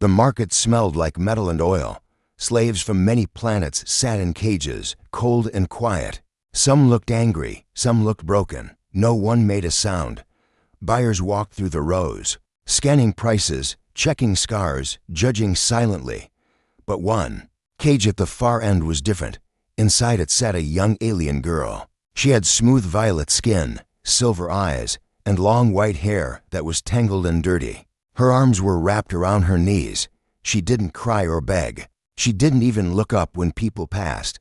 The market smelled like metal and oil. Slaves from many planets sat in cages, cold and quiet. Some looked angry, some looked broken. No one made a sound. Buyers walked through the rows, scanning prices, checking scars, judging silently. But one cage at the far end was different. Inside it sat a young alien girl. She had smooth violet skin, silver eyes, and long white hair that was tangled and dirty. Her arms were wrapped around her knees. She didn't cry or beg. She didn't even look up when people passed.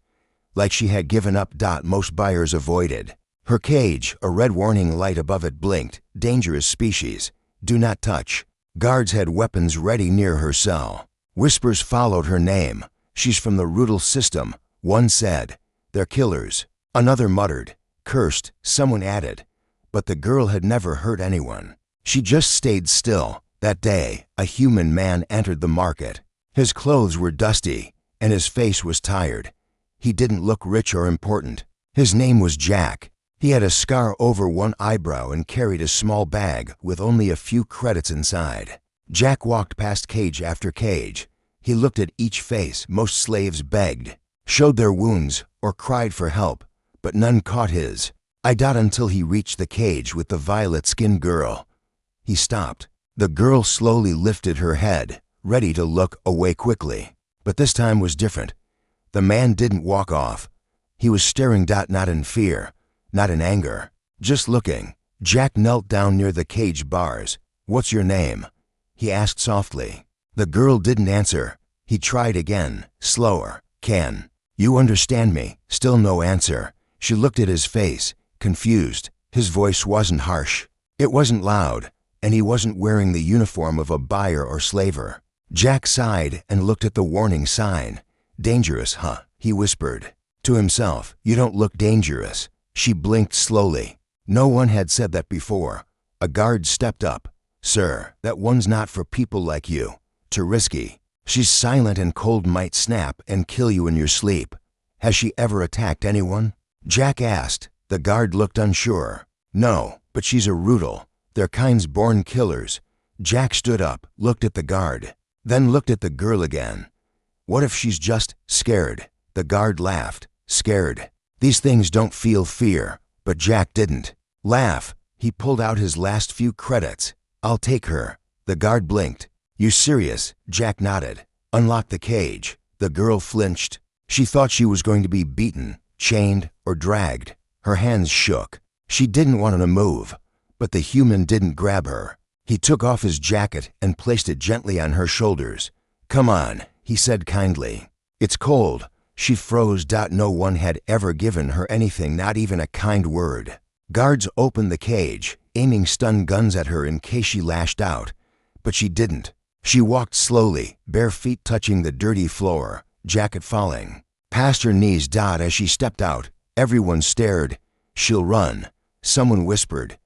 Like she had given up. Most buyers avoided. Her cage, a red warning light above it blinked. Dangerous species. Do not touch. Guards had weapons ready near her cell. Whispers followed her name. She's from the Rudal system. One said, they're killers. Another muttered, cursed. Someone added, but the girl had never hurt anyone. She just stayed still. That day, a human man entered the market. His clothes were dusty, and his face was tired. He didn't look rich or important. His name was Jack. He had a scar over one eyebrow and carried a small bag with only a few credits inside. Jack walked past cage after cage. He looked at each face. Most slaves begged, showed their wounds, or cried for help, but none caught his eye. Until he reached the cage with the violet-skinned girl. He stopped. The girl slowly lifted her head, ready to look away quickly. But this time was different. The man didn't walk off. He was staring. Not in fear, not in anger, just looking. Jack knelt down near the cage bars. What's your name? He asked softly. The girl didn't answer. He tried again, slower. Can you understand me? Still no answer. She looked at his face, confused. His voice wasn't harsh. It wasn't loud. And he wasn't wearing the uniform of a buyer or slaver. Jack sighed and looked at the warning sign. Dangerous, huh? He whispered to himself. You don't look dangerous. She blinked slowly. No one had said that before. A guard stepped up. Sir, that one's not for people like you. Too risky. She's silent and cold, might snap and kill you in your sleep. Has she ever attacked anyone? Jack asked. The guard looked unsure. No, but she's a Rudal. Their kind's born killers. Jack stood up, looked at the guard, then looked at the girl again. What if she's just scared? The guard laughed. Scared. These things don't feel fear, but Jack didn't laugh. He pulled out his last few credits. I'll take her. The guard blinked. You serious? Jack nodded. Unlock the cage. The girl flinched. She thought she was going to be beaten, chained, or dragged. Her hands shook. She didn't want to move. But the human didn't grab her. He took off his jacket and placed it gently on her shoulders. Come on, he said kindly. It's cold. She froze. No one had ever given her anything, not even a kind word. Guards opened the cage, aiming stun guns at her in case she lashed out. But she didn't. She walked slowly, bare feet touching the dirty floor, jacket falling past her knees. As she stepped out, everyone stared. She'll run. Someone whispered.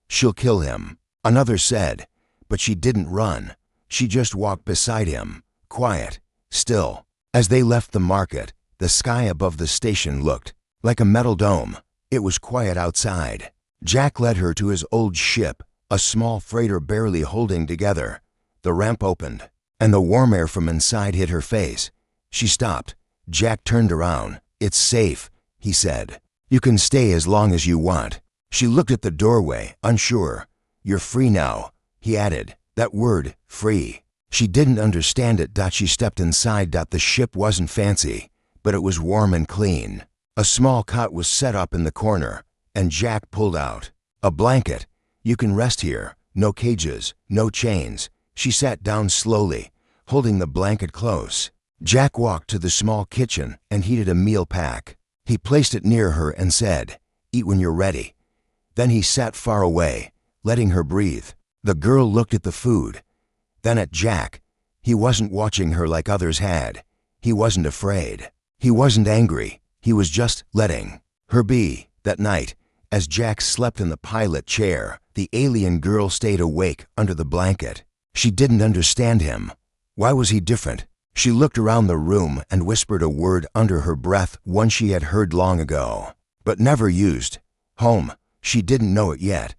She'll kill him. Another said, but she didn't run. She just walked beside him, quiet, still. As they left the market, the sky above the station looked like a metal dome. It was quiet outside. Jack led her to his old ship, a small freighter barely holding together. The ramp opened, and the warm air from inside hit her face. She stopped. Jack turned around. It's safe, he said. You can stay as long as you want. She looked at the doorway, unsure. You're free now, he added. That word, free. She didn't understand it. She stepped inside. The ship wasn't fancy, but it was warm and clean. A small cot was set up in the corner, and Jack pulled out a blanket. You can rest here. No cages, no chains. She sat down slowly, holding the blanket close. Jack walked to the small kitchen and heated a meal pack. He placed it near her and said, Eat when you're ready. Then he sat far away, letting her breathe. The girl looked at the food, then at Jack. He wasn't watching her like others had. He wasn't afraid. He wasn't angry. He was just letting her be. That night, as Jack slept in the pilot chair, the alien girl stayed awake under the blanket. She didn't understand him. Why was he different? She looked around the room and whispered a word under her breath, one she had heard long ago, but never used. Home. She didn't know it yet,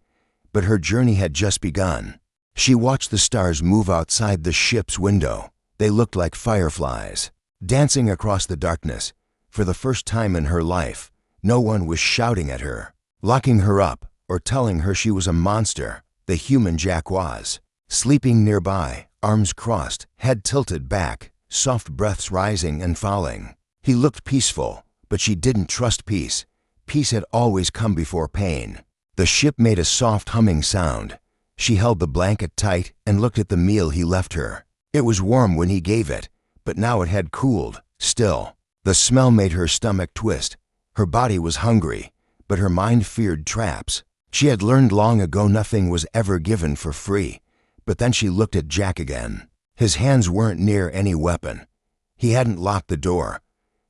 but her journey had just begun. She watched the stars move outside the ship's window. They looked like fireflies, dancing across the darkness. For the first time in her life, no one was shouting at her, locking her up, or telling her she was a monster. The human Jack was, sleeping nearby, arms crossed, head tilted back, soft breaths rising and falling. He looked peaceful, but she didn't trust peace. Peace had always come before pain. The ship made a soft humming sound. She held the blanket tight and looked at the meal he left her. It was warm when he gave it, but now it had cooled, still. The smell made her stomach twist. Her body was hungry, but her mind feared traps. She had learned long ago nothing was ever given for free. But then she looked at Jack again. His hands weren't near any weapon. He hadn't locked the door.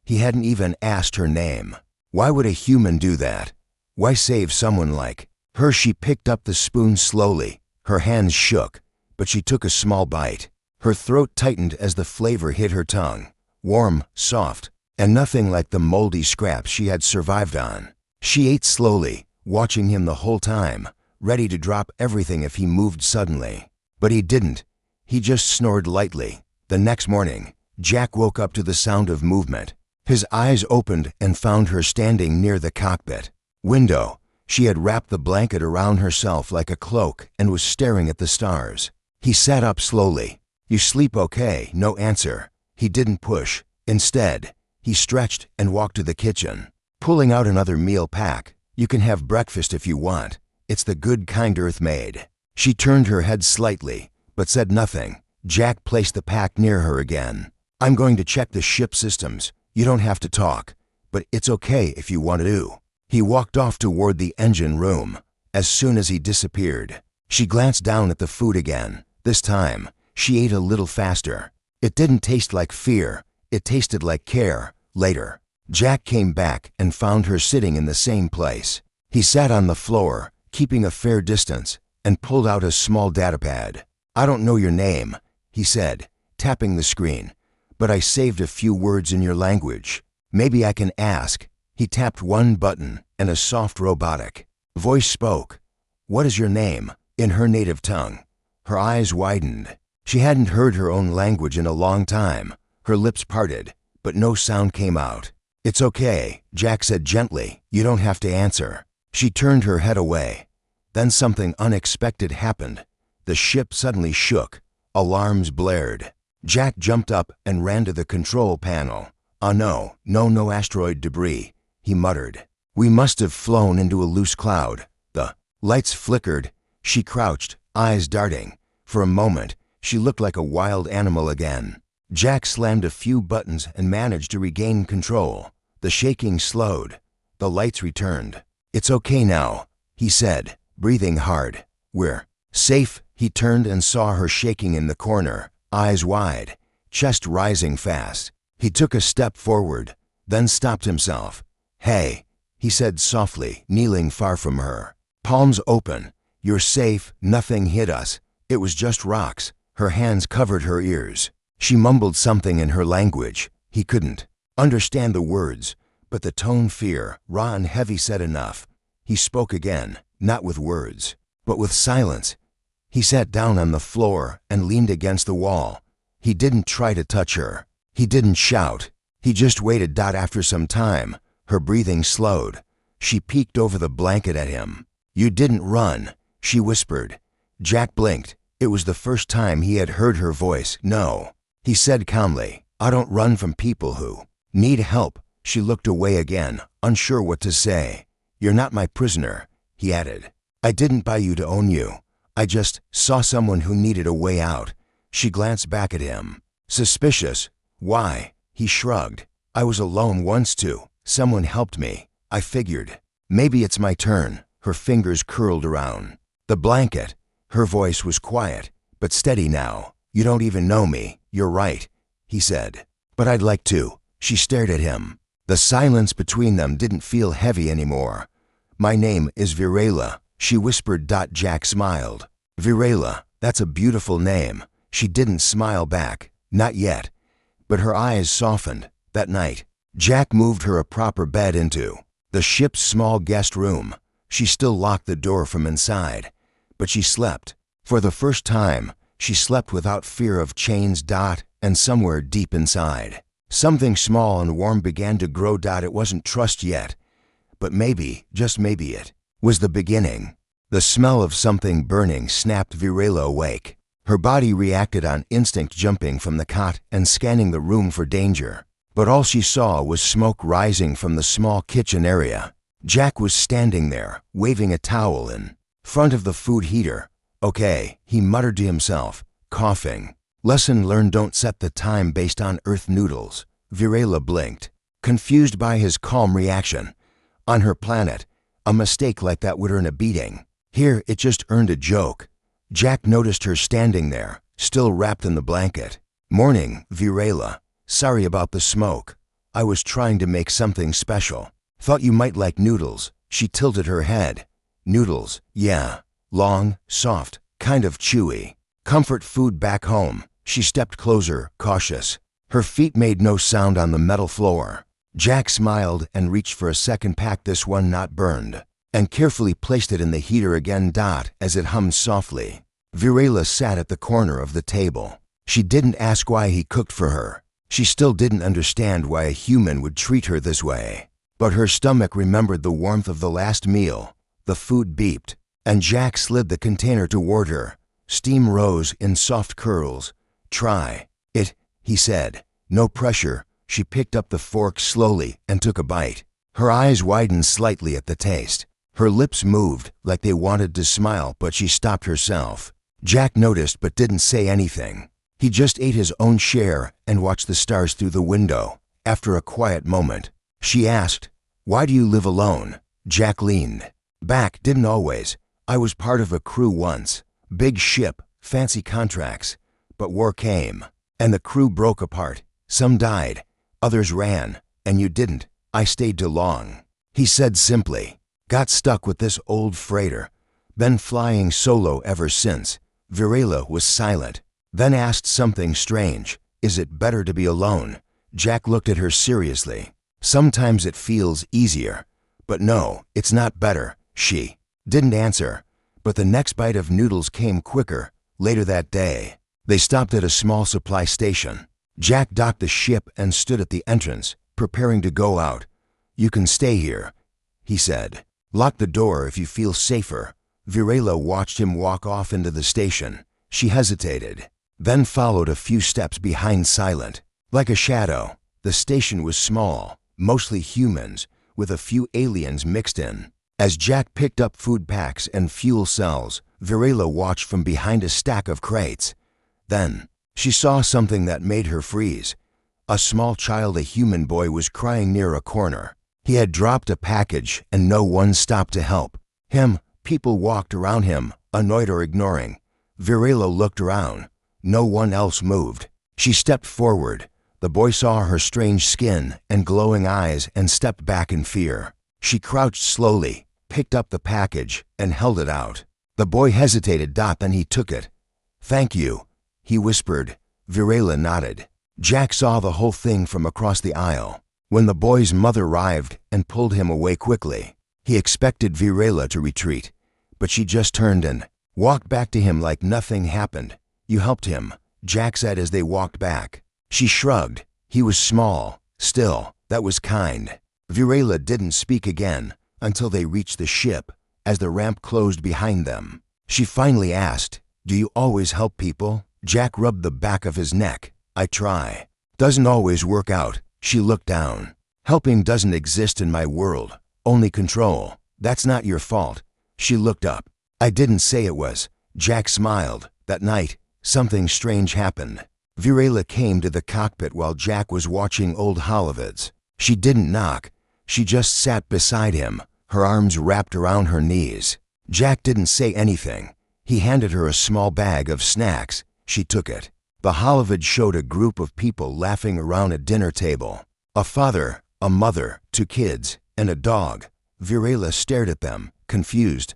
He hadn't even asked her name. Why would a human do that? Why save someone like her? She picked up the spoon slowly. Her hands shook, but she took a small bite. Her throat tightened as the flavor hit her tongue. Warm, soft, and nothing like the moldy scraps she had survived on. She ate slowly, watching him the whole time, ready to drop everything if he moved suddenly. But he didn't. He just snored lightly. The next morning, Jack woke up to the sound of movement. His eyes opened and found her standing near the cockpit window. She had wrapped the blanket around herself like a cloak and was staring at the stars. He sat up slowly. "You sleep okay?" No answer. He didn't push. Instead, he stretched and walked to the kitchen, pulling out another meal pack. "You can have breakfast if you want. It's the good kind Earth made." She turned her head slightly, but said nothing. Jack placed the pack near her again. "I'm going to check the ship systems. You don't have to talk, but it's okay if you want to." He walked off toward the engine room. As soon as he disappeared, she glanced down at the food again. This time, she ate a little faster. It didn't taste like fear. It tasted like care. Later, Jack came back and found her sitting in the same place. He sat on the floor, keeping a fair distance, and pulled out a small datapad. "I don't know your name," he said, tapping the screen, "but I saved a few words in your language. Maybe I can ask." He tapped one button, and a soft robotic voice spoke. "What is your name?" in her native tongue. Her eyes widened. She hadn't heard her own language in a long time. Her lips parted, but no sound came out. "It's okay," Jack said gently. "You don't have to answer." She turned her head away. Then something unexpected happened. The ship suddenly shook. Alarms blared. Jack jumped up and ran to the control panel. No asteroid debris," he muttered. "We must have flown into a loose cloud." The lights flickered. She crouched, eyes darting. For a moment, she looked like a wild animal again. Jack slammed a few buttons and managed to regain control. The shaking slowed. The lights returned. "It's okay now," he said, breathing hard. "We're safe." He turned and saw her shaking in the corner, eyes wide, chest rising fast. He took a step forward, then stopped himself. "Hey," he said softly, kneeling far from her. Palms open. "You're safe. Nothing hit us. It was just rocks." Her hands covered her ears. She mumbled something in her language. He couldn't understand the words, but the tone, fear, raw and heavy, said enough. He spoke again, not with words, but with silence. He sat down on the floor and leaned against the wall. He didn't try to touch her. He didn't shout. He just waited. After some time, her breathing slowed. She peeked over the blanket at him. "You didn't run," she whispered. Jack blinked. It was the first time he had heard her voice. "No," he said calmly. "I don't run from people who need help." She looked away again, unsure what to say. "You're not my prisoner," he added. "I didn't buy you to own you. I just saw someone who needed a way out." She glanced back at him. "Suspicious? Why?" He shrugged. "I was alone once too. Someone helped me. I figured, maybe it's my turn." Her fingers curled around the blanket. Her voice was quiet, but steady now. "You don't even know me." "You're right," he said. "But I'd like to." She stared at him. The silence between them didn't feel heavy anymore. "My name is Virela," she whispered. Jack smiled. "Virela, that's a beautiful name." She didn't smile back. Not yet. But her eyes softened. That night, Jack moved her a proper bed into the ship's small guest room. She still locked the door from inside, but she slept For the first time, she slept without fear of chains. And somewhere deep inside, something small and warm began to grow. It wasn't trust yet, but maybe, just maybe it was the beginning. The smell of something burning snapped Virela awake. Her body reacted on instinct, jumping from the cot and scanning the room for danger. But all she saw was smoke rising from the small kitchen area. Jack was standing there, waving a towel in front of the food heater. "Okay," he muttered to himself, coughing. "Lesson learned: don't set the time based on earth noodles." Virela blinked, confused by his calm reaction. On her planet, a mistake like that would earn a beating. Here, it just earned a joke. Jack noticed her standing there, still wrapped in the blanket. "Morning, Virela. Sorry about the smoke. I was trying to make something special. Thought you might like noodles." She tilted her head. "Noodles, yeah. Long, soft, kind of chewy. Comfort food back home." She stepped closer, cautious. Her feet made no sound on the metal floor. Jack smiled and reached for a second pack, this one not burned, and carefully placed it in the heater again. As it hummed softly, Virela sat at the corner of the table. She didn't ask why he cooked for her. She still didn't understand why a human would treat her this way. But her stomach remembered the warmth of the last meal. The food beeped, and Jack slid the container toward her. Steam rose in soft curls. "Try it," he said. No pressure. She picked up the fork slowly and took a bite. Her eyes widened slightly at the taste. Her lips moved like they wanted to smile, but she stopped herself. Jack noticed but didn't say anything. He just ate his own share and watched the stars through the window. After a quiet moment, she asked, "Why do you live alone?" Jack leaned back. "Didn't always. I was part of a crew once. Big ship, fancy contracts. But war came, and the crew broke apart. Some died, others ran, and you didn't. I stayed too long," he said simply. "Got stuck with this old freighter. Been flying solo ever since." Virela was silent, then asked something strange. "Is it better to be alone?" Jack looked at her seriously. "Sometimes it feels easier. But no, it's not better." She didn't answer, but the next bite of noodles came quicker. Later that day, they stopped at a small supply station. Jack docked the ship and stood at the entrance, preparing to go out. "You can stay here," he said. "Lock the door if you feel safer." Virela watched him walk off into the station. She hesitated, then followed a few steps behind, silent. Like a shadow, the station was small, mostly humans, with a few aliens mixed in. As Jack picked up food packs and fuel cells, Virela watched from behind a stack of crates. Then, she saw something that made her freeze. A small child, a human boy, was crying near a corner. He had dropped a package and no one stopped to help him. People walked around him, annoyed or ignoring. Virela looked around. No one else moved. She stepped forward. The boy saw her strange skin and glowing eyes and stepped back in fear. She crouched slowly, picked up the package, and held it out. The boy hesitated. Then he took it. "Thank you," he whispered. Virela nodded. Jack saw the whole thing from across the aisle. When the boy's mother arrived and pulled him away quickly, he expected Virela to retreat, but she just turned and walked back to him like nothing happened. "You helped him," Jack said as they walked back. She shrugged. He was small. Still, that was kind. Virela didn't speak again until they reached the ship. As the ramp closed behind them, she finally asked, "Do you always help people?" Jack rubbed the back of his neck. "I try. Doesn't always work out." She looked down. "Helping doesn't exist in my world. Only control. That's not your fault." She looked up. "I didn't say it was." Jack smiled. That night, something strange happened. Virela came to the cockpit while Jack was watching old Hollywoods. She didn't knock. She just sat beside him, her arms wrapped around her knees. Jack didn't say anything. He handed her a small bag of snacks. She took it. The Hollywood showed a group of people laughing around a dinner table. A father, a mother, 2 kids, and a dog. Virela stared at them, confused.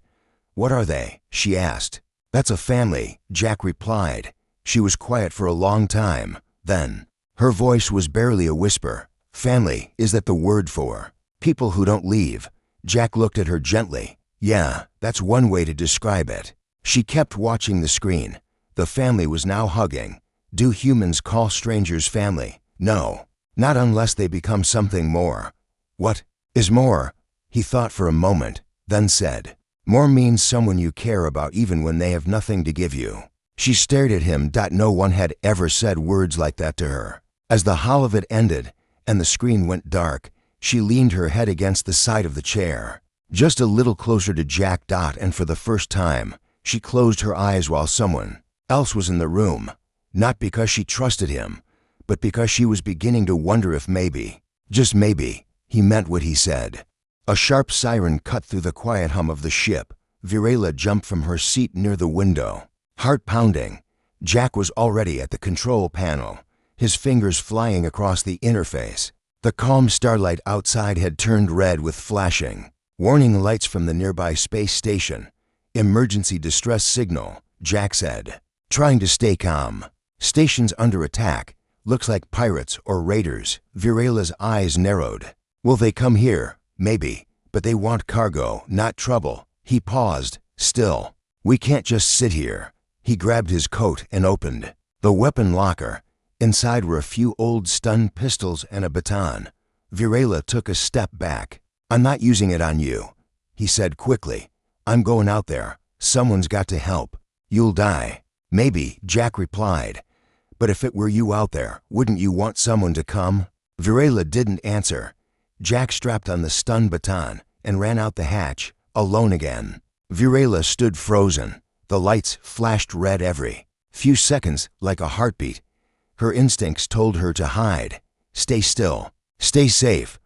"What are they?" she asked. "That's a family," Jack replied. She was quiet for a long time. Then, her voice was barely a whisper. "Family, is that the word for people who don't leave?" Jack looked at her gently. "Yeah, that's one way to describe it." She kept watching the screen. The family was now hugging. Do humans call strangers family? No. Not unless they become something more. What is more? He thought for a moment, then said, more means someone you care about even when they have nothing to give you. She stared at him. No one had ever said words like that to her. As the howl of it ended and the screen went dark, she leaned her head against the side of the chair, just a little closer to Jack. And for the first time, she closed her eyes while someone else was in the room, not because she trusted him, but because she was beginning to wonder if maybe, just maybe, he meant what he said. A sharp siren cut through the quiet hum of the ship. Virela jumped from her seat near the window, heart pounding. Jack was already at the control panel, his fingers flying across the interface. The calm starlight outside had turned red with flashing warning lights from the nearby space station. Emergency distress signal, Jack said, trying to stay calm. Station's under attack. Looks like pirates or raiders. Virela's eyes narrowed. Will they come here? Maybe, but they want cargo, not trouble. He paused, still. We can't just sit here. He grabbed his coat and opened the weapon locker. Inside were a few old stun pistols and a baton. Virela took a step back. I'm not using it on you, he said quickly. I'm going out there. Someone's got to help. You'll die. Maybe, Jack replied. But if it were you out there, wouldn't you want someone to come? Virela didn't answer. Jack strapped on the stun baton and ran out the hatch, alone again. Virela stood frozen. The lights flashed red every few seconds like a heartbeat. Her instincts told her to hide, stay still, stay safe.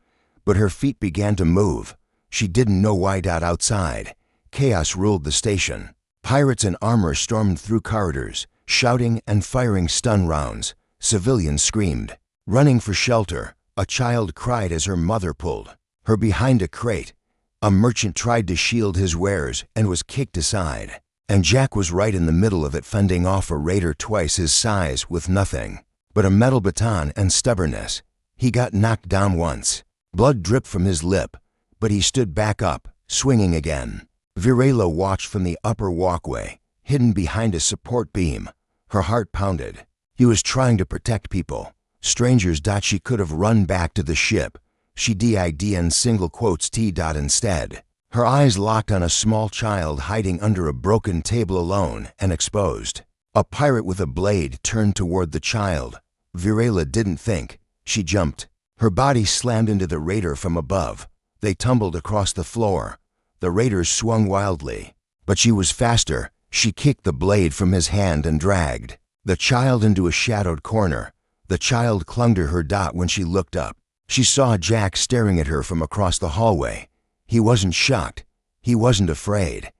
But her feet began to move. She didn't know why. Outside, chaos ruled the station. Pirates in armor stormed through corridors, shouting and firing stun rounds. Civilians screamed, running for shelter. A child cried as her mother pulled her behind a crate. A merchant tried to shield his wares and was kicked aside. And Jack was right in the middle of it, fending off a raider twice his size with nothing but a metal baton and stubbornness. He got knocked down once. Blood dripped from his lip, but he stood back up, swinging again. Virela watched from the upper walkway, hidden behind a support beam. Her heart pounded. He was trying to protect people, strangers. She could have run back to the ship. She did in single quotes T. Instead, her eyes locked on a small child hiding under a broken table alone and exposed. A pirate with a blade turned toward the child. Virela didn't think. She jumped. Her body slammed into the raider from above. They tumbled across the floor. The raiders swung wildly, but she was faster. She kicked the blade from his hand and dragged the child into a shadowed corner. The child clung to her. When she looked up, she saw Jack staring at her from across the hallway. He wasn't shocked. He wasn't afraid.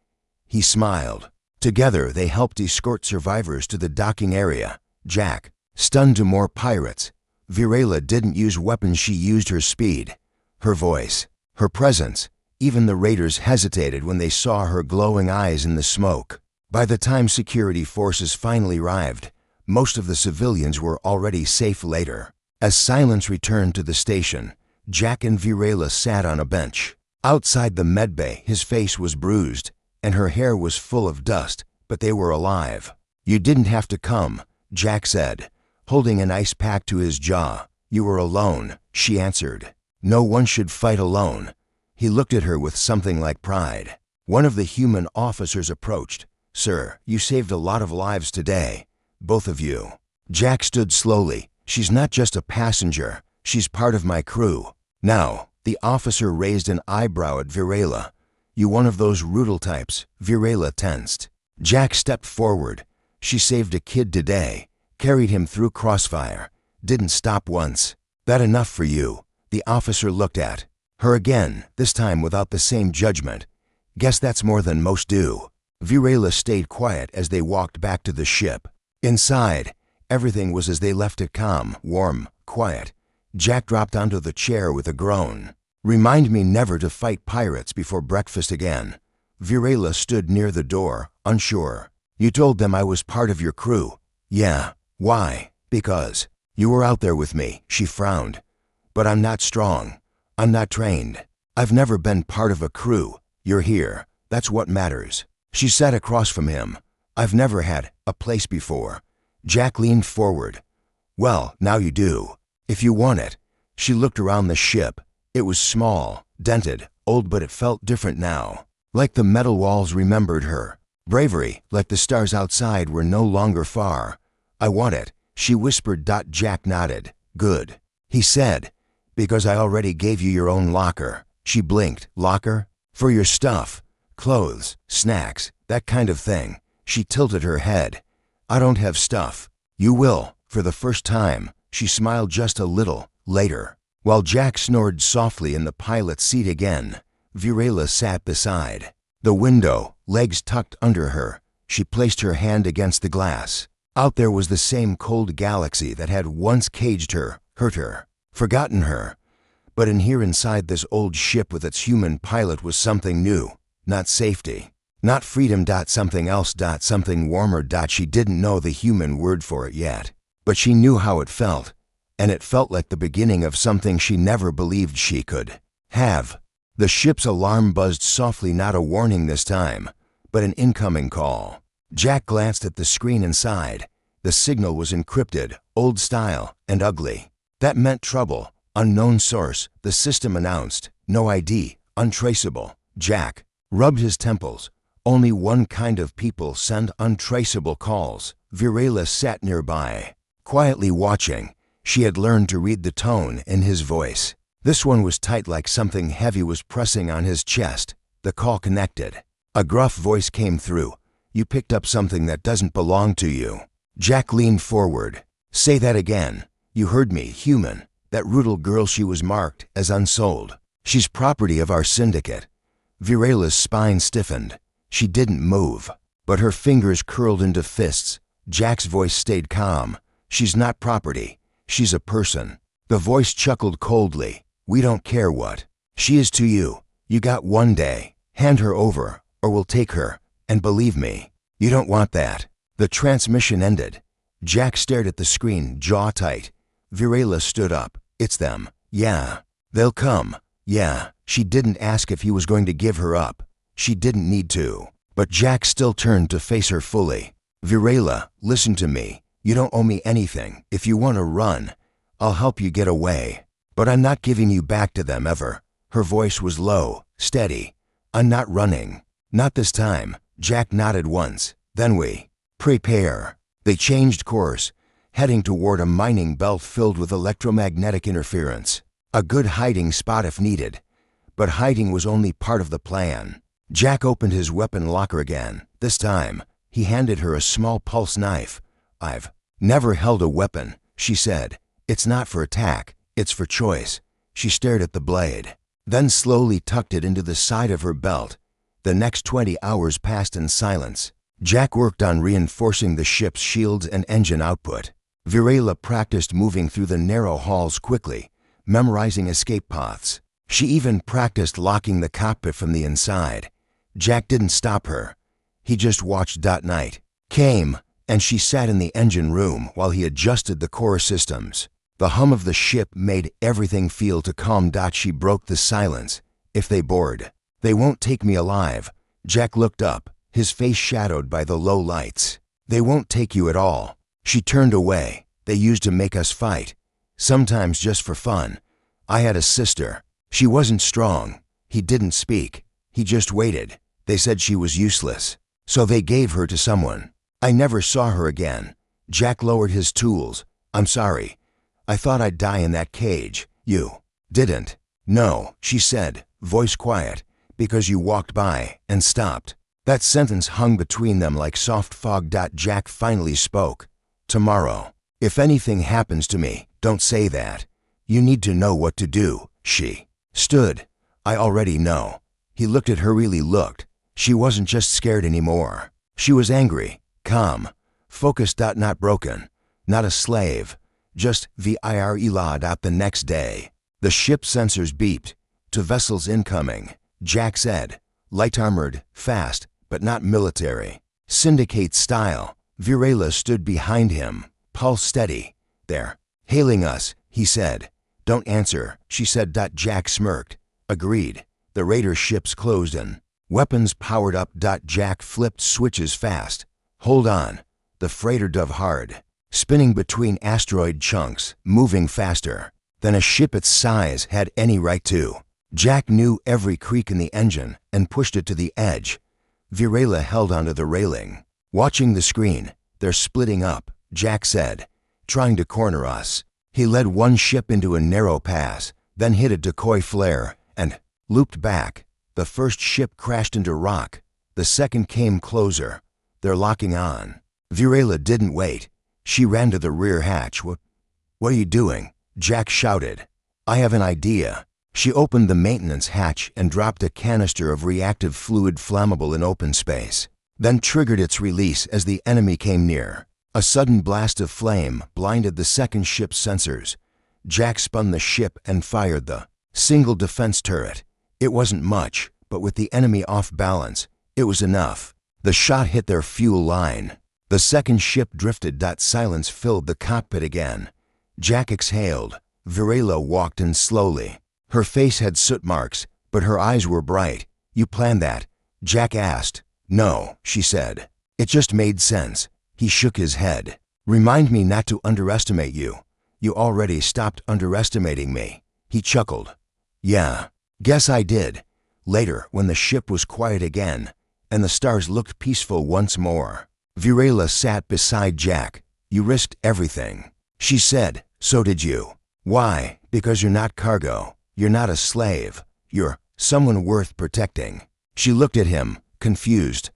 He smiled. Together, they helped escort survivors to the docking area. Jack stunned to more pirates. Virela didn't use weapons. She used her speed, her voice, her presence. Even the raiders hesitated when they saw her glowing eyes in the smoke. By the time security forces finally arrived, most of the civilians were already safe. Later, as silence returned to the station, Jack and Virela sat on a bench. Outside the medbay, his face was bruised, and her hair was full of dust, but they were alive. You didn't have to come, Jack said, holding an ice pack to his jaw. You were alone, she answered. No one should fight alone. He looked at her with something like pride. One of the human officers approached. Sir, you saved a lot of lives today. Both of you. Jack stood slowly. She's not just a passenger. She's part of my crew. Now, the officer raised an eyebrow at Virela. You one of those brutal types. Virela tensed. Jack stepped forward. She saved a kid today. Carried him through crossfire. Didn't stop once. That enough for you? The officer looked at her again, this time without the same judgment. Guess that's more than most do. Virela stayed quiet as they walked back to the ship. Inside, everything was as they left it, calm, warm, quiet. Jack dropped onto the chair with a groan. Remind me never to fight pirates before breakfast again. Virela stood near the door, unsure. You told them I was part of your crew. Yeah. Why? Because you were out there with me, she frowned. But I'm not strong. I'm not trained. I've never been part of a crew. You're here. That's what matters. She sat across from him. I've never had a place before. Jack leaned forward. Well, now you do. If you want it. She looked around the ship. It was small, dented, old, but it felt different now. Like the metal walls remembered her. Bravery, like the stars outside, were no longer far. I want it, she whispered. Jack nodded. Good. He said, because I already gave you your own locker. She blinked. Locker? For your stuff. Clothes, snacks, that kind of thing. She tilted her head. I don't have stuff. You will, for the first time. She smiled just a little, later. While Jack snored softly in the pilot's seat again, Virela sat beside the window, legs tucked under her. She placed her hand against the glass. Out there was the same cold galaxy that had once caged her, hurt her, forgotten her. But in here inside this old ship with its human pilot was something new. Not safety. Not freedom. Something else. Something warmer. She didn't know the human word for it yet. But she knew how it felt. And it felt like the beginning of something she never believed she could have. The ship's alarm buzzed softly, not a warning this time, but an incoming call. Jack glanced at the screen inside. The signal was encrypted, old style, and ugly. That meant trouble. Unknown source, the system announced. No ID, untraceable. Jack rubbed his temples. Only one kind of people send untraceable calls. Virela sat nearby, quietly watching. She had learned to read the tone in his voice. This one was tight, like something heavy was pressing on his chest. The call connected. A gruff voice came through. You picked up something that doesn't belong to you. Jack leaned forward. Say that again. You heard me, human. That Rudel girl, she was marked as unsold. She's property of our syndicate. Virela's spine stiffened. She didn't move, but her fingers curled into fists. Jack's voice stayed calm. She's not property. She's a person. The voice chuckled coldly. We don't care what she is to you. You got one day. Hand her over, or we'll take her. And believe me, you don't want that. The transmission ended. Jack stared at the screen, jaw tight. Virela stood up. It's them. Yeah. They'll come. Yeah. She didn't ask if he was going to give her up. She didn't need to. But Jack still turned to face her fully. Virela, listen to me. You don't owe me anything. If you want to run, I'll help you get away. But I'm not giving you back to them ever. Her voice was low, steady. I'm not running. Not this time. Jack nodded once. Then we prepare. They changed course, heading toward a mining belt filled with electromagnetic interference. A good hiding spot if needed. But hiding was only part of the plan. Jack opened his weapon locker again. This time, he handed her a small pulse knife. I've never held a weapon, she said. It's not for attack, it's for choice. She stared at the blade, then slowly tucked it into the side of her belt. The next 20 hours passed in silence. Jack worked on reinforcing the ship's shields and engine output. Virela practiced moving through the narrow halls quickly, memorizing escape paths. She even practiced locking the cockpit from the inside. Jack didn't stop her. He just watched. Night came, and she sat in the engine room while he adjusted the core systems. The hum of the ship made everything feel to calm. She broke the silence. If they board, they won't take me alive. Jack looked up, his face shadowed by the low lights. They won't take you at all. She turned away. They used to make us fight. Sometimes just for fun. I had a sister. She wasn't strong. He didn't speak. He just waited. They said she was useless. So they gave her to someone. I never saw her again. Jack lowered his tools. I'm sorry. I thought I'd die in that cage. You didn't. No, she said, voice quiet, because you walked by and stopped. That sentence hung between them like soft fog. Jack finally spoke. Tomorrow. If anything happens to me, don't say that. You need to know what to do. She stood. I already know. He looked at her, really looked. She wasn't just scared anymore. She was angry, calm, focused. Not broken. Not a slave. Just Virela. The next day, the ship sensors beeped. To vessels incoming, Jack said. Light armored, fast, but not military. Syndicate style. Virela stood behind him, pulse steady. They're hailing us, he said. Don't answer, she said. Jack smirked. Agreed. The raider ships closed in. Weapons powered up. Jack flipped switches fast. Hold on. The freighter dove hard, spinning between asteroid chunks, moving faster than a ship its size had any right to. Jack knew every creak in the engine and pushed it to the edge. Virela held onto the railing, watching the screen. They're splitting up, Jack said, trying to corner us. He led one ship into a narrow pass, then hit a decoy flare and looped back. The first ship crashed into rock. The second came closer. They're locking on. Virela didn't wait. She ran to the rear hatch. What are you doing? Jack shouted. I have an idea. She opened the maintenance hatch and dropped a canister of reactive fluid flammable in open space, then triggered its release as the enemy came near. A sudden blast of flame blinded the second ship's sensors. Jack spun the ship and fired the single defense turret. It wasn't much, but with the enemy off balance, it was enough. The shot hit their fuel line. The second ship drifted. Silence filled the cockpit again. Jack exhaled. Virela walked in slowly. Her face had soot marks, but her eyes were bright. You planned that? Jack asked. No, she said. It just made sense. He shook his head. Remind me not to underestimate you. You already stopped underestimating me. He chuckled. Yeah, guess I did. Later, when the ship was quiet again, and the stars looked peaceful once more, Virela sat beside Jack. You risked everything. She said, so did you. Why? Because you're not cargo. You're not a slave. You're someone worth protecting. She looked at him, confused.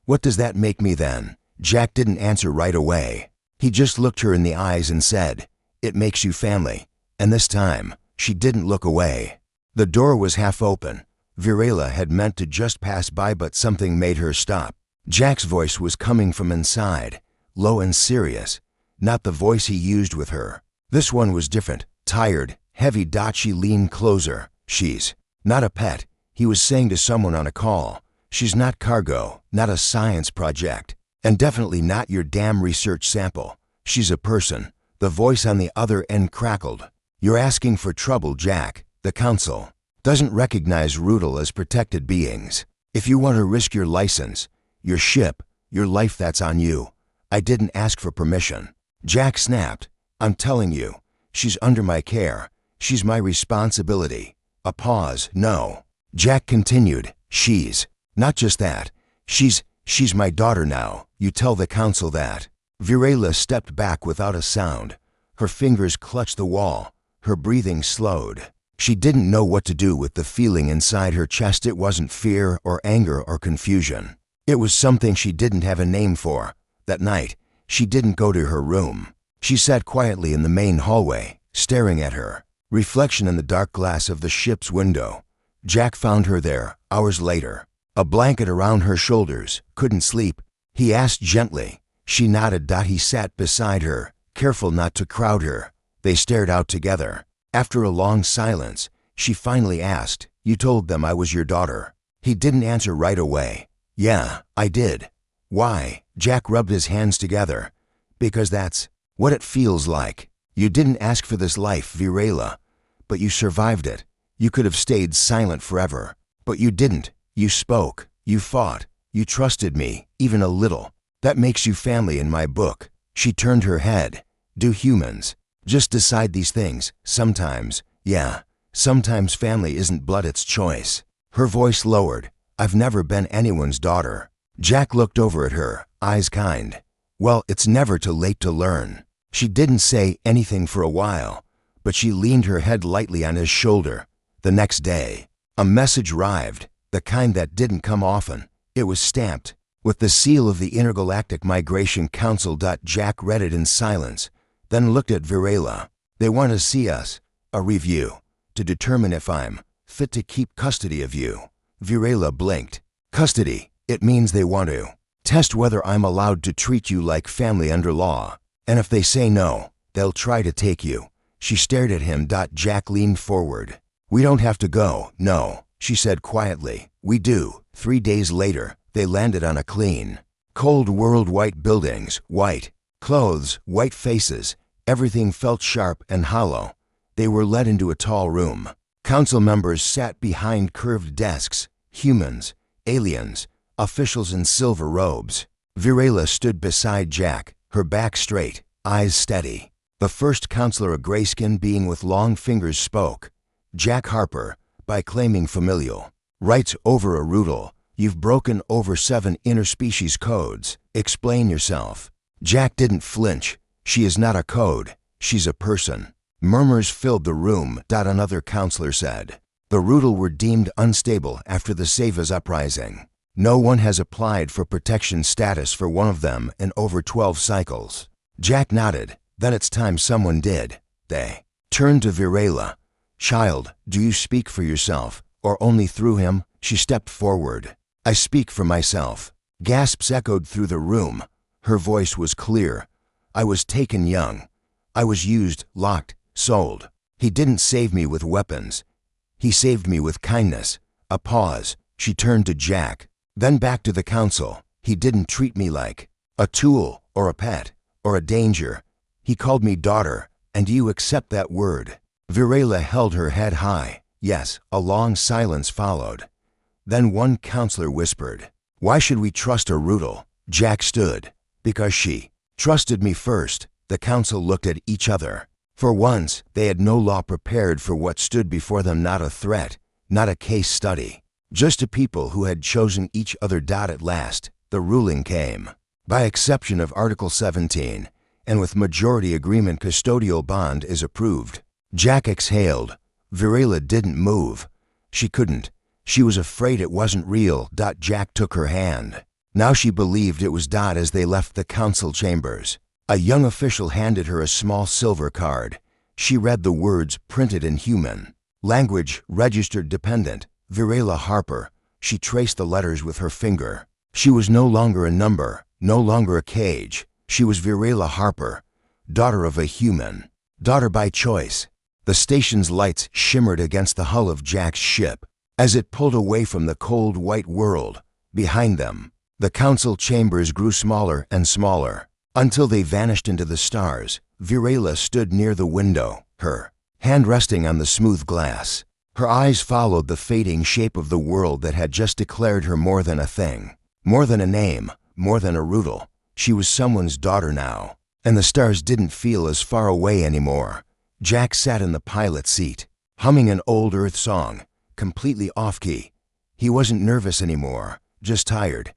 What does that make me then? Jack didn't answer right away. He just looked her in the eyes and said, it makes you family. And this time, she didn't look away. The door was half open. Virela had meant to just pass by, but something made her stop. Jack's voice was coming from inside, low and serious, not the voice he used with her. This one was different, tired, heavy. She leaned closer. She's not a pet, he was saying to someone on a call. She's not cargo, not a science project, and definitely not your damn research sample. She's a person. The voice on the other end crackled. You're asking for trouble, Jack. The Council doesn't recognize Rudal as protected beings. If you want to risk your license, your ship, your life, that's on you. I didn't ask for permission. Jack snapped. I'm telling you, she's under my care. She's my responsibility. A pause. No. Jack continued. She's not just that. She's my daughter now. You tell the Council that. Virela stepped back without a sound. Her fingers clutched the wall. Her breathing slowed. She didn't know what to do with the feeling inside her chest. It wasn't fear or anger or confusion. It was something she didn't have a name for. That night, she didn't go to her room. She sat quietly in the main hallway, staring at her reflection in the dark glass of the ship's window. Jack found her there, hours later, a blanket around her shoulders. Couldn't sleep? He asked gently. She nodded. He sat beside her, careful not to crowd her. They stared out together. After a long silence, she finally asked, you told them I was your daughter? He didn't answer right away. Yeah, I did. Why? Jack rubbed his hands together. Because that's what it feels like. You didn't ask for this life, Virela, but you survived it. You could have stayed silent forever, but you didn't. You spoke, you fought, you trusted me, even a little. That makes you family in my book. She turned her head. Do humans just decide these things? Sometimes, yeah. Sometimes family isn't blood, it's choice. Her voice lowered. I've never been anyone's daughter. Jack looked over at her, eyes kind. Well, it's never too late to learn. She didn't say anything for a while, but she leaned her head lightly on his shoulder. The next day, a message arrived, the kind that didn't come often. It was stamped with the seal of the Intergalactic Migration Council. Jack read it in silence, then looked at Virela. They want to see us. A review. To determine if I'm fit to keep custody of you. Virela blinked. Custody. It means they want to test whether I'm allowed to treat you like family under law. And if they say no, they'll try to take you. She stared at him. Jack leaned forward. We don't have to go, no, she said quietly. We do. 3 days later, they landed on a clean, cold world. White buildings, white clothes, white faces. Everything felt sharp and hollow. They were led into a tall room. Council members sat behind curved desks. Humans, aliens, officials in silver robes. Virela stood beside Jack, her back straight, eyes steady. The first counselor, a grayskin being with long fingers, spoke. Jack Harper, by claiming familial rights over a Rudal, you've broken over 7 interspecies codes. Explain yourself. Jack didn't flinch. She is not a code. She's a person. Murmurs filled the room. Another counselor said. The Rudal were deemed unstable after the Savas uprising. No one has applied for protection status for one of them in over 12 cycles. Jack nodded. Then it's time someone did. They turned to Virela. Child, do you speak for yourself, or only through him? She stepped forward. I speak for myself. Gasps echoed through the room. Her voice was clear. I was taken young. I was used, locked, sold. He didn't save me with weapons. He saved me with kindness. A pause. She turned to Jack. Then back to the council. He didn't treat me like a tool, or a pet, or a danger. He called me daughter, and you accept that word? Virela held her head high. Yes. A long silence followed. Then one counselor whispered, why should we trust a Rudal? Jack stood. Because she trusted me first. The council looked at each other. For once, they had no law prepared for what stood before them, not a threat, not a case study. Just a people who had chosen each other. At last, the ruling came. By exception of Article 17, and with majority agreement, custodial bond is approved. Jack exhaled. Virela didn't move. She couldn't. She was afraid it wasn't real. Jack took her hand. Now she believed it was. As they left the council chambers, a young official handed her a small silver card. She read the words printed in human language, registered dependent, Virela Harper. She traced the letters with her finger. She was no longer a number, no longer a cage. She was Virela Harper, daughter of a human, daughter by choice. The station's lights shimmered against the hull of Jack's ship as it pulled away from the cold white world. Behind them, the council chambers grew smaller and smaller until they vanished into the stars. Virela stood near the window, her hand resting on the smooth glass. Her eyes followed the fading shape of the world that had just declared her more than a thing, more than a name, more than a Rudal. She was someone's daughter now, and the stars didn't feel as far away anymore. Jack sat in the pilot seat, humming an old Earth song, completely off-key. He wasn't nervous anymore, just tired.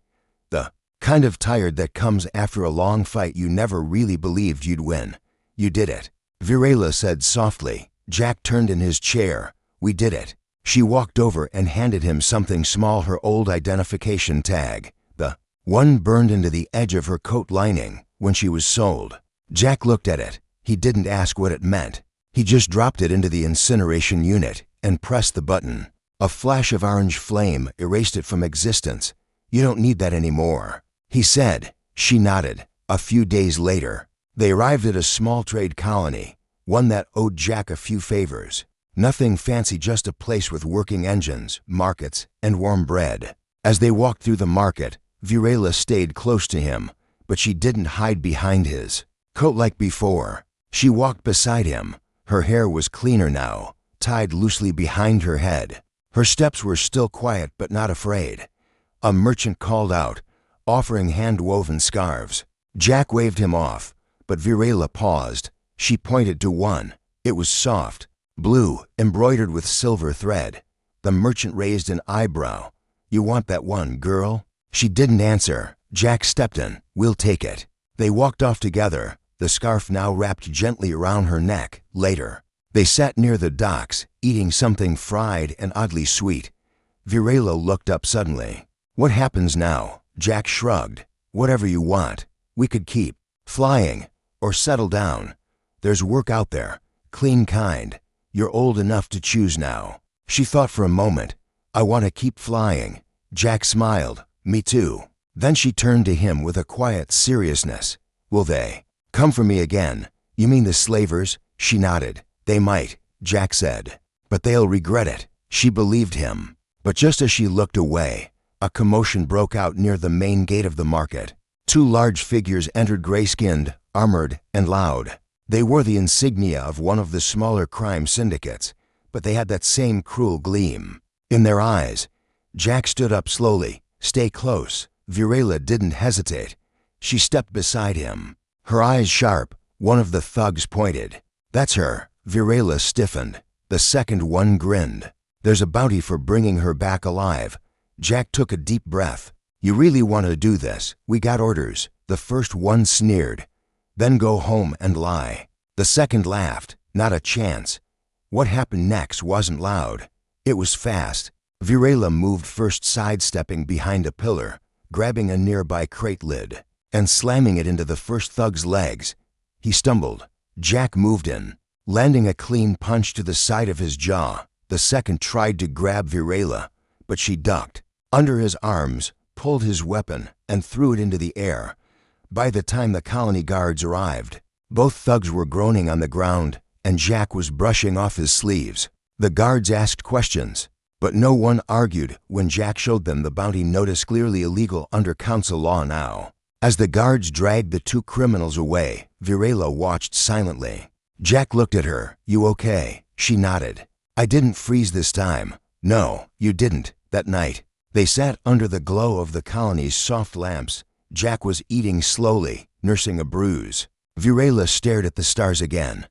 The kind of tired that comes after a long fight you never really believed you'd win. You did it, Virela said softly. Jack turned in his chair. We did it. She walked over and handed him something small, her old identification tag. The one burned into the edge of her coat lining when she was sold. Jack looked at it. He didn't ask what it meant. He just dropped it into the incineration unit and pressed the button. A flash of orange flame erased it from existence. You don't need that anymore, he said. She nodded. A few days later, they arrived at a small trade colony, one that owed Jack a few favors. Nothing fancy, just a place with working engines, markets, and warm bread. As they walked through the market, Virela stayed close to him, but she didn't hide behind his coat like before. She walked beside him. Her hair was cleaner now, tied loosely behind her head. Her steps were still quiet but not afraid. A merchant called out, offering hand-woven scarves. Jack waved him off, but Virela paused. She pointed to one. It was soft, blue, embroidered with silver thread. The merchant raised an eyebrow. You want that one, girl? She didn't answer. Jack stepped in. We'll take it. They walked off together, the scarf now wrapped gently around her neck. Later, they sat near the docks, eating something fried and oddly sweet. Virela looked up suddenly. What happens now? Jack shrugged. Whatever you want. We could keep flying or settle down. There's work out there, clean kind. You're old enough to choose now. She thought for a moment. I want to keep flying. Jack smiled. Me too. Then she turned to him with a quiet seriousness. Will they come for me again? You mean the slavers? She nodded. They might, Jack said. But they'll regret it. She believed him. But just as she looked away, a commotion broke out near the main gate of the market. Two large figures entered, gray-skinned, armored, and loud. They wore the insignia of one of the smaller crime syndicates, but they had that same cruel gleam in their eyes. Jack stood up slowly. Stay close. Virela didn't hesitate. She stepped beside him. Her eyes sharp. One of the thugs pointed. That's her. Virela stiffened. The second one grinned. There's a bounty for bringing her back alive. Jack took a deep breath. You really want to do this? We got orders. The first one sneered. Then go home and lie. The second laughed. Not a chance. What happened next wasn't loud. It was fast. Virela moved first, sidestepping behind a pillar, grabbing a nearby crate lid, and slamming it into the first thug's legs. He stumbled. Jack moved in, landing a clean punch to the side of his jaw. The second tried to grab Virela, but she ducked. Under his arms, pulled his weapon, and threw it into the air. By the time the colony guards arrived, both thugs were groaning on the ground, and Jack was brushing off his sleeves. The guards asked questions, but no one argued when Jack showed them the bounty notice, clearly illegal under council law now. As the guards dragged the two criminals away, Virela watched silently. Jack looked at her. You okay? She nodded. I didn't freeze this time. No, you didn't. That night, they sat under the glow of the colony's soft lamps. Jack was eating slowly, nursing a bruise. Virela stared at the stars again.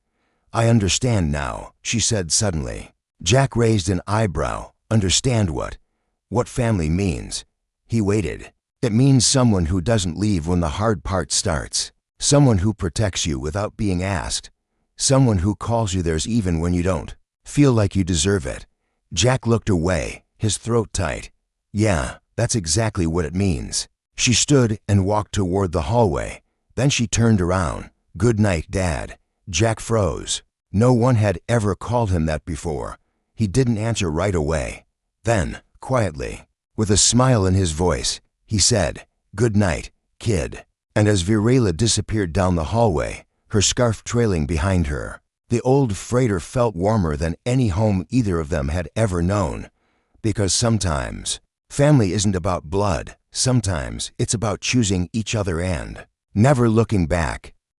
I understand now, she said suddenly. Jack raised an eyebrow. Understand what? What family means? He waited. It means someone who doesn't leave when the hard part starts. Someone who protects you without being asked. Someone who calls you theirs even when you don't feel like you deserve it. Jack looked away, his throat tight. Yeah, that's exactly what it means. She stood and walked toward the hallway. Then she turned around. Good night, Dad. Jack froze. No one had ever called him that before. He didn't answer right away. Then, quietly, with a smile in his voice, he said, Good night, kid. And as Virela disappeared down the hallway, her scarf trailing behind her, the old freighter felt warmer than any home either of them had ever known. Because sometimes, family isn't about blood. Sometimes it's about choosing each other and never looking back.